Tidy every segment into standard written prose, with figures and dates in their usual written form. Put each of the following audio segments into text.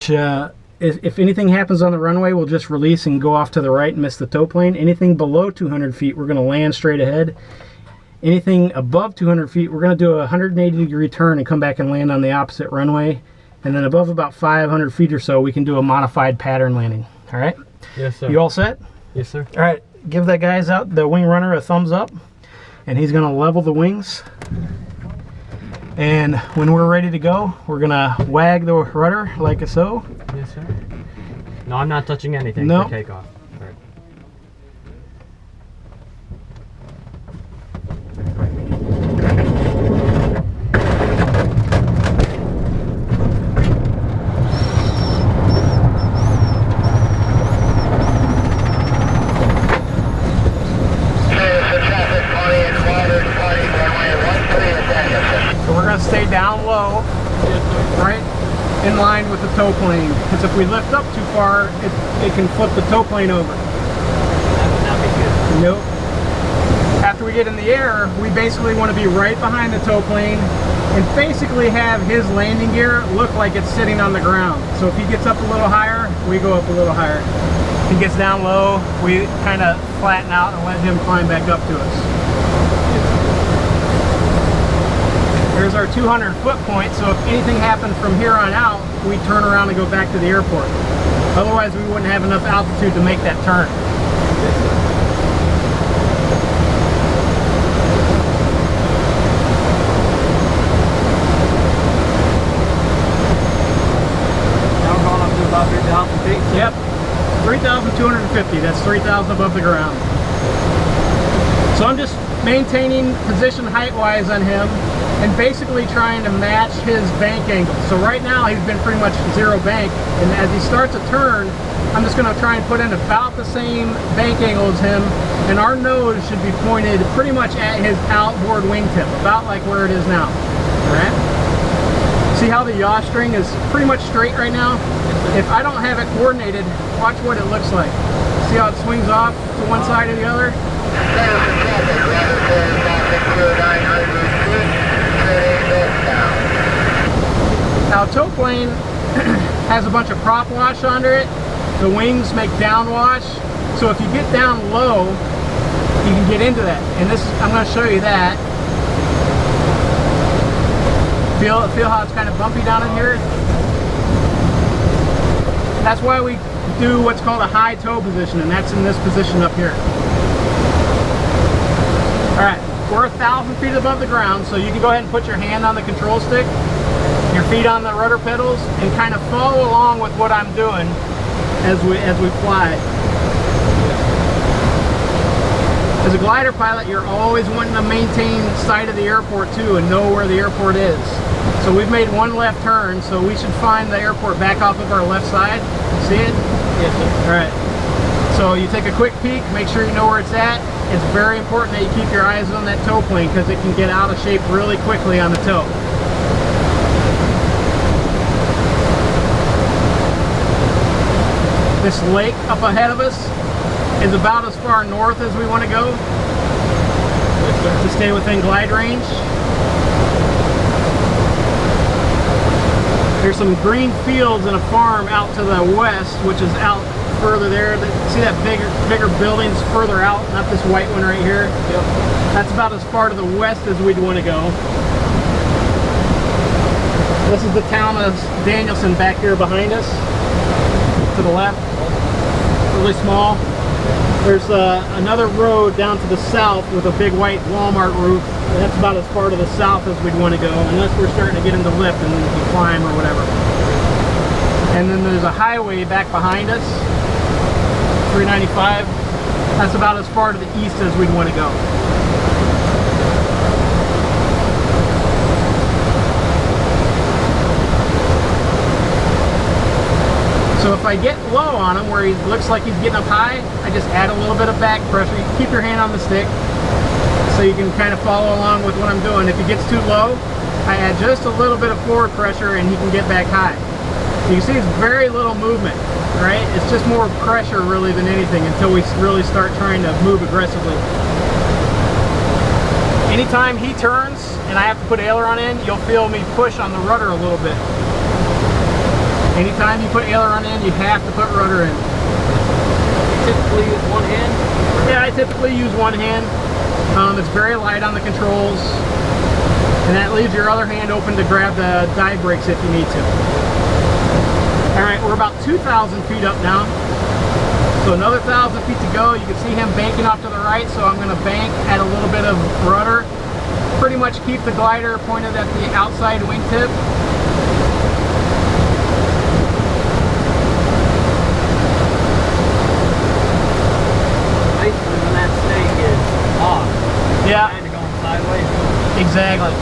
If anything happens on the runway, we'll just release and go off to the right and miss the tow plane. Anything below 200 feet, we're going to land straight ahead. Anything above 200 feet, we're going to do a 180-degree turn and come back and land on the opposite runway. And then above about 500 feet or so, we can do a modified pattern landing. All right? Yes, sir. You all set? Yes, sir. All right. Give that guy's out, the wing runner, a thumbs up. And he's going to level the wings. And when we're ready to go, we're going to wag the rudder like so. Yes, sir. No, I'm not touching anything for takeoff. All right. So we're going to stay down low, right, in line with the tow plane. Because if we lift up too far, it can flip the tow plane over. That would not be good. Nope. After we get in the air, we basically want to be right behind the tow plane and basically have his landing gear look like it's sitting on the ground. So if he gets up a little higher, we go up a little higher. If he gets down low, we kind of flatten out and let him climb back up to us. There's our 200-foot point, so if anything happened from here on out, we turn around and go back to the airport. Otherwise, we wouldn't have enough altitude to make that turn. Now we're going up to about 3,000 feet? Yep, 3,250. That's 3,000 above the ground. So I'm just maintaining position height-wise on him and basically trying to match his bank angle. So right now he's been pretty much zero bank, and as he starts a turn, I'm just going to try and put in about the same bank angle as him, and our nose should be pointed pretty much at his outboard wingtip, about like where it is now. Alright? See how the yaw string is pretty much straight right now? If I don't have it coordinated, watch what it looks like. See how it swings off to one side or the other? Now, tow plane has a bunch of prop wash under it. The wings make downwash. So if you get down low, you can get into that. And this, I'm going to show you that. Feel how it's kind of bumpy down in here? That's why we do what's called a high tow position, and that's in this position up here. Alright, we're 1,000 feet above the ground, so you can go ahead and put your hand on the control stick, your feet on the rudder pedals, and kind of follow along with what I'm doing as we fly. As a glider pilot, you're always wanting to maintain sight of the airport too and know where the airport is. So we've made one left turn, so we should find the airport back off of our left side. See it? Yes, sir. Alright. So you take a quick peek, make sure you know where it's at. It's very important that you keep your eyes on that tow plane because it can get out of shape really quickly on the tow. This lake up ahead of us is about as far north as we want to go to stay within glide range. There's some green fields and a farm out to the west, which is out further there. See that bigger buildings further out, not this white one right here? Yep. That's about as far to the west as we'd want to go. This is the town of Danielson back here behind us, to the left. Really small. There's another road down to the south with a big white Walmart roof. That's about as far to the south as we'd want to go, unless we're starting to get into lift and then we can climb or whatever. And then there's a highway back behind us, 395. That's about as far to the east as we'd want to go. So if I get low on him, where he looks like he's getting up high, I just add a little bit of back pressure. You keep your hand on the stick so you can kind of follow along with what I'm doing. If he gets too low, I add just a little bit of forward pressure and he can get back high. You can see it's very little movement, right? It's just more pressure really than anything until we really start trying to move aggressively. Anytime he turns and I have to put aileron in, you'll feel me push on the rudder a little bit. Anytime you put aileron in, you have to put rudder in. Typically use one hand? Yeah, I typically use one hand. It's very light on the controls, and that leaves your other hand open to grab the dive brakes if you need to. Alright, we're about 2,000 feet up now. So another 1,000 feet to go. You can see him banking off to the right, so I'm going to bank at a little bit of rudder. Pretty much keep the glider pointed at the outside wingtip. Basically when that snake is off, yeah, kind of going sideways. Exactly.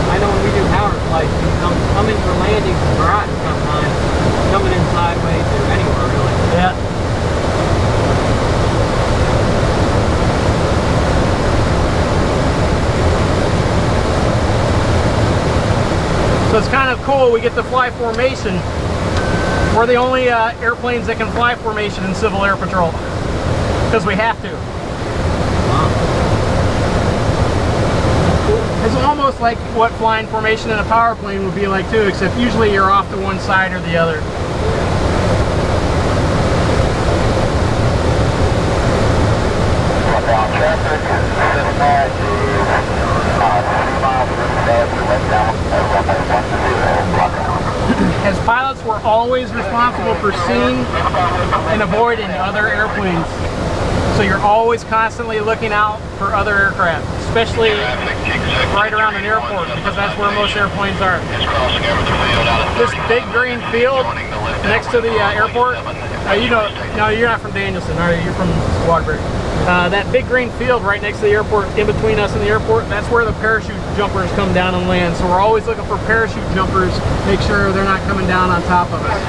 I know when we do power flights, we come in for landings and garages sometimes, coming in sideways or anywhere really. Yeah. So it's kind of cool, we get to fly formation. We're the only airplanes that can fly formation in Civil Air Patrol, because we have to. It's almost like what flying formation in a power plane would be like too, except usually you're off to one side or the other. As pilots, we're always responsible for seeing and avoiding other airplanes. So you're always constantly looking out for other aircraft, especially right around an airport, because that's where most airplanes are. This big green field next to the airport, you know, no, you're not from Danielson, are you? You're from Waterbury. That big green field right next to the airport, in between us and the airport, that's where the parachute jumpers come down and land. So we're always looking for parachute jumpers, make sure they're not coming down on top of us.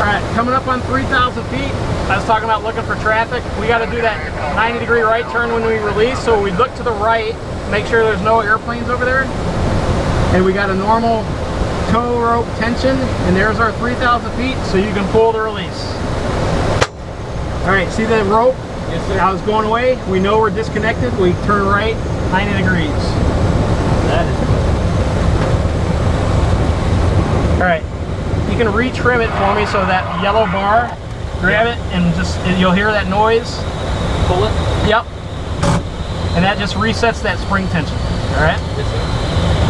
Alright, coming up on 3,000 feet, I was talking about looking for traffic. We got to do that 90-degree right turn when we release, so we look to the right, make sure there's no airplanes over there. And we got a normal tow rope tension, and there's our 3,000 feet, so you can pull the release. Alright, see the rope? Yes, sir. How it's going away? We know we're disconnected. We turn right 90 degrees. That is cool. Alright, you can retrim it for me, so that yellow bar, grab it and just, you'll hear that noise. Pull it? Yep. And that just resets that spring tension. Alright? Yes, sir.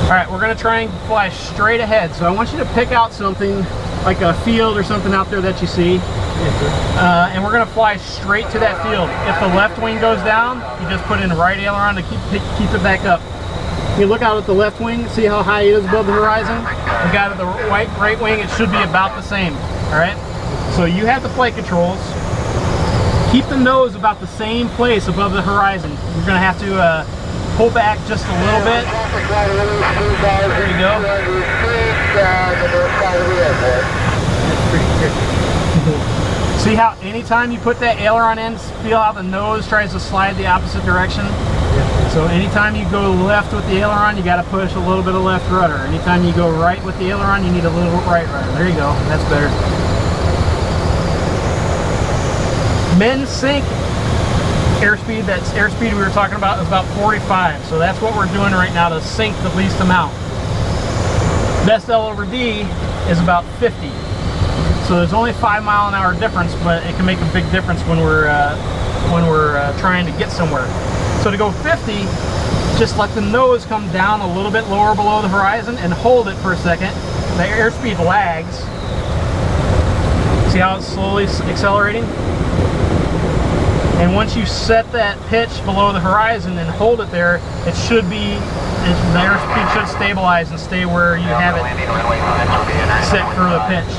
Alright, we're going to try and fly straight ahead. So I want you to pick out something like a field or something out there that you see. Yes, sir. And we're going to fly straight to that field. If the left wing goes down, you just put in the right aileron to keep it back up. You look out at the left wing, see how high it is above the horizon? We got at the right wing, it should be about the same. Alright? So you have the flight controls. Keep the nose about the same place above the horizon. You're going to have to pull back just a little bit. There you go. That's pretty tricky. See how anytime you put that aileron in, feel how the nose tries to slide the opposite direction? Yeah. So anytime you go left with the aileron, you got to push a little bit of left rudder. Anytime you go right with the aileron, you need a little right rudder. There you go. That's better. Min sync airspeed, that's airspeed we were talking about, is about 45. So that's what we're doing right now to sink the least amount. Best L over D is about 50. So there's only 5 mile an hour difference, but it can make a big difference when we're trying to get somewhere. So to go 50, just let the nose come down a little bit lower below the horizon and hold it for a second. The airspeed lags. See how it's slowly accelerating? And once you set that pitch below the horizon and hold it there, it should be, the airspeed should stabilize and stay where you have it set for the pitch.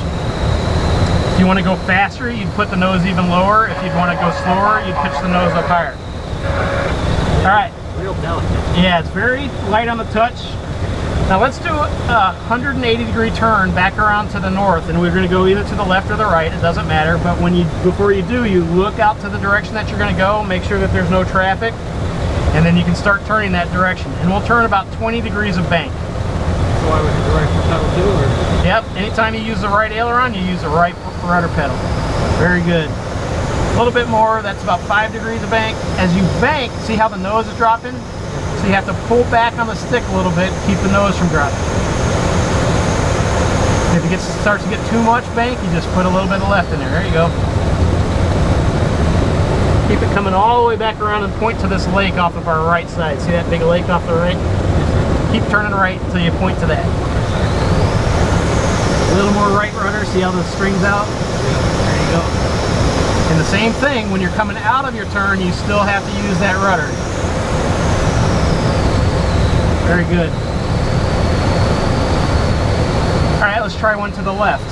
If you want to go faster, you'd put the nose even lower. If you'd want to go slower, you'd pitch the nose up higher. Alright. Real delicate. Yeah, it's very light on the touch. Now let's do a 180-degree turn back around to the north, and we're going to go either to the left or the right, it doesn't matter, but before you do, you look out to the direction that you're going to go, make sure that there's no traffic, and then you can start turning that direction. And we'll turn about 20 degrees of bank. So I would hit the right pedal too, or? Yep, anytime you use the right aileron, you use the right rudder pedal. Very good. A little bit more, that's about 5 degrees of bank. As you bank, see how the nose is dropping? So you have to pull back on the stick a little bit, keep the nose from dropping. it starts to get too much bank, you just put a little bit of left in there. There you go. Keep it coming all the way back around and point to this lake off of our right side. See that big lake off the right? Keep turning right until you point to that. A little more right rudder. See how the string's out? There you go. And the same thing, when you're coming out of your turn, you still have to use that rudder. Very good. All right, let's try one to the left.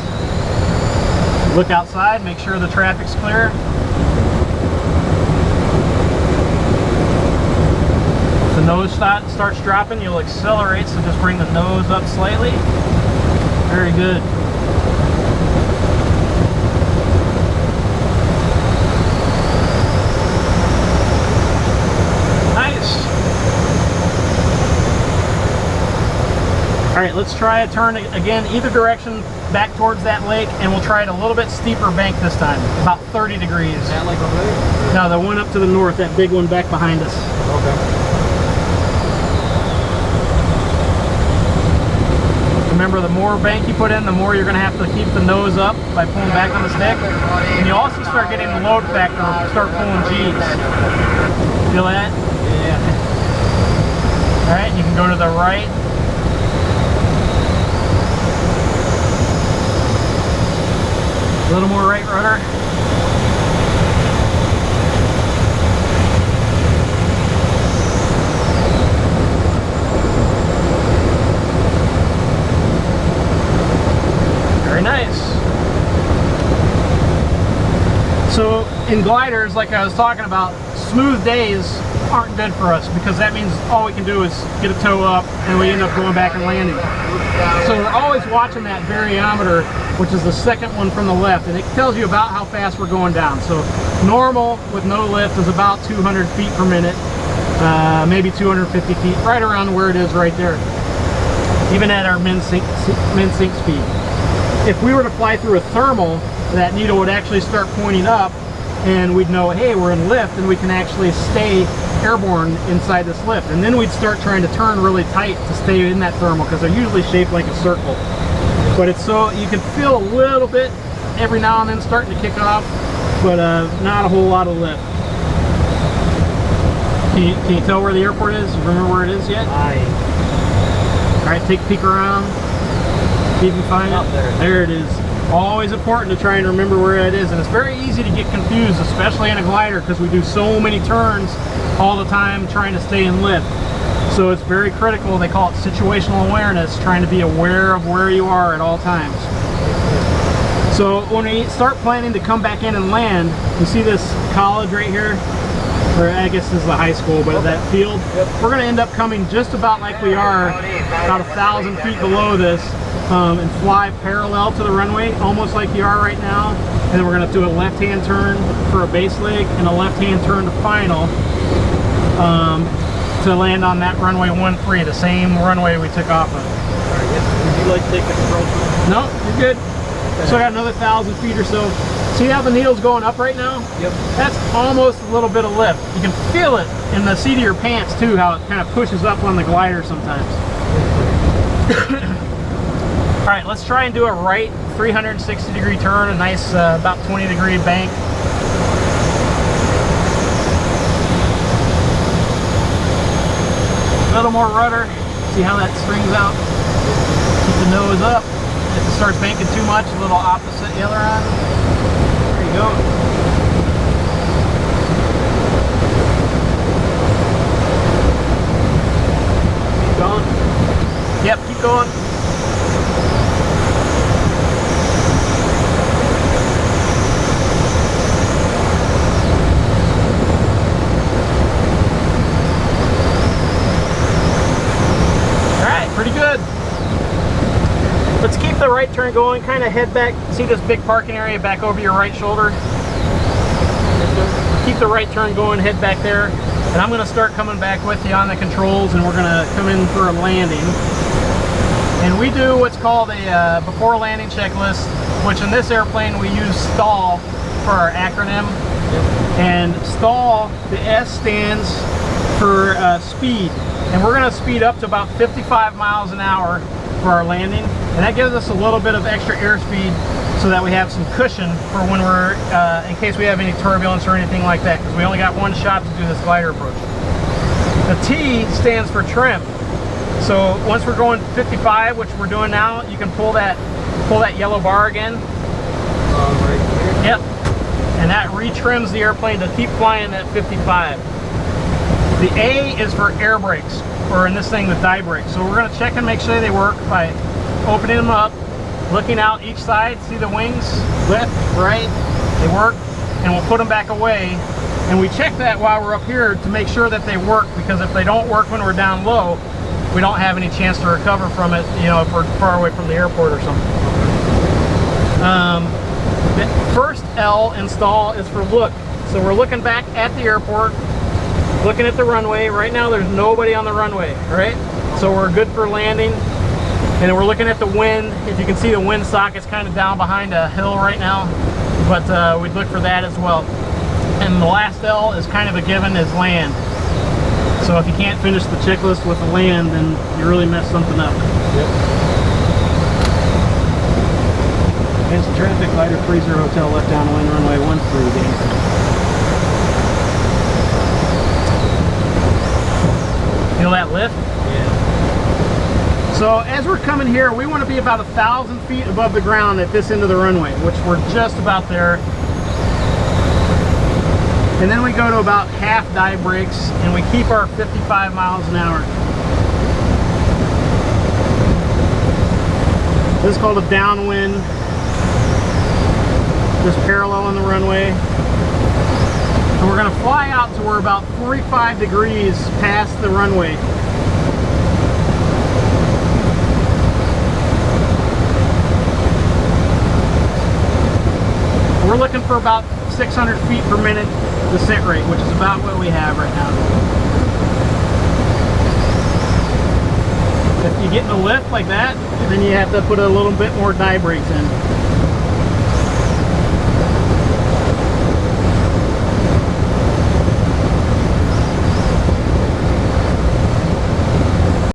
Look outside, make sure the traffic's clear. If the nose starts dropping, you'll accelerate, so just bring the nose up slightly. Very good. All right, let's try a turn again, either direction, back towards that lake, and we'll try it a little bit steeper bank this time, about 30 degrees. Is that like over there? No, the one up to the north, that big one back behind us. Okay. Remember, the more bank you put in, the more you're going to have to keep the nose up by pulling back on the stick. And you also start getting the load factor, start pulling G's. Feel that? Yeah. All right, you can go to the right. A little more right rudder. Very nice. So in gliders, like I was talking about, smooth days aren't good for us because that means all we can do is get a toe up and we end up going back and landing. So we're always watching that variometer, which is the second one from the left, and it tells you about how fast we're going down. So normal with no lift is about 200 feet per minute, maybe 250 feet, right around where it is right there, even at our min sink speed. If we were to fly through a thermal, that needle would actually start pointing up, and we'd know, hey, we're in lift, and we can actually stay airborne inside this lift. And then we'd start trying to turn really tight to stay in that thermal, because they're usually shaped like a circle. But it's so, you can feel a little bit every now and then starting to kick off, but not a whole lot of lift. Can you tell where the airport is? You remember where it is yet? All right, take a peek around. See if you find it. There it is. Always important to try and remember where it is, and it's very easy to get confused, especially in a glider, because we do so many turns all the time trying to stay in lift. So it's very critical. They call it situational awareness, trying to be aware of where you are at all times. So when we start planning to come back in and land, you see this college right here, or I guess this is the high school, but that field, we're going to end up coming just about like we are, about 1,000 feet below this, and fly parallel to the runway, almost like you are right now. And then we're going to do a left-hand turn for a base leg and a left-hand turn to final, to land on that runway 13, the same runway we took off of. Alright, would you like to take the control? No, you're good. Okay. So I got another 1,000 feet or so. See how the needle's going up right now? Yep. That's almost a little bit of lift. You can feel it in the seat of your pants too, how it kind of pushes up on the glider sometimes. All right, let's try and do a right 360 degree turn, a nice about 20 degree bank. A little more rudder. See how that strings out? Keep the nose up. If it starts banking too much, a little opposite aileron. There you go. Keep going. Yep, keep going. Pretty good. Let's keep the right turn going, kind of head back. See this big parking area back over your right shoulder? Keep the right turn going, head back there. And I'm going to start coming back with you on the controls, and we're going to come in for a landing. And we do what's called a before landing checklist, which in this airplane we use STAL for our acronym. And STAL, the S stands for speed. And we're going to speed up to about 55 miles an hour for our landing, and that gives us a little bit of extra airspeed so that we have some cushion for when we're, in case we have any turbulence or anything like that, because we only got one shot to do this glider approach. The T stands for trim. So once we're going 55, which we're doing now, you can pull that yellow bar again. Right here. Yep. And that retrims the airplane to keep flying at 55. The A is for air brakes, or in this thing, the die brakes. So we're going to check and make sure they work by opening them up, looking out each side, see the wings, left, right, they work, and we'll put them back away. And we check that while we're up here to make sure that they work, because if they don't work when we're down low, we don't have any chance to recover from it, you know, if we're far away from the airport or something. The first L, install, is for look. So we're looking back at the airport, looking at the runway. Right now there's nobody on the runway, right? So we're good for landing. And then we're looking at the wind. If you can see, the wind socket's kind of down behind a hill right now, but we'd look for that as well. And the last L is kind of a given, is land. So if you can't finish the checklist with the land, then you really messed something up. Yep. It's traffic, glider, freezer, hotel, left downwind, runway 13, gang. Feel that lift? Yeah. So as we're coming here, we want to be about 1,000 feet above the ground at this end of the runway, which we're just about there. And then we go to about half die brakes, and we keep our 55 miles an hour. This is called a downwind. Just parallel on the runway. And we're going to fly out to we're about 45 degrees past the runway. We're looking for about 600 feet per minute descent rate, which is about what we have right now. If you get in a lift like that, then you have to put a little bit more die brakes in.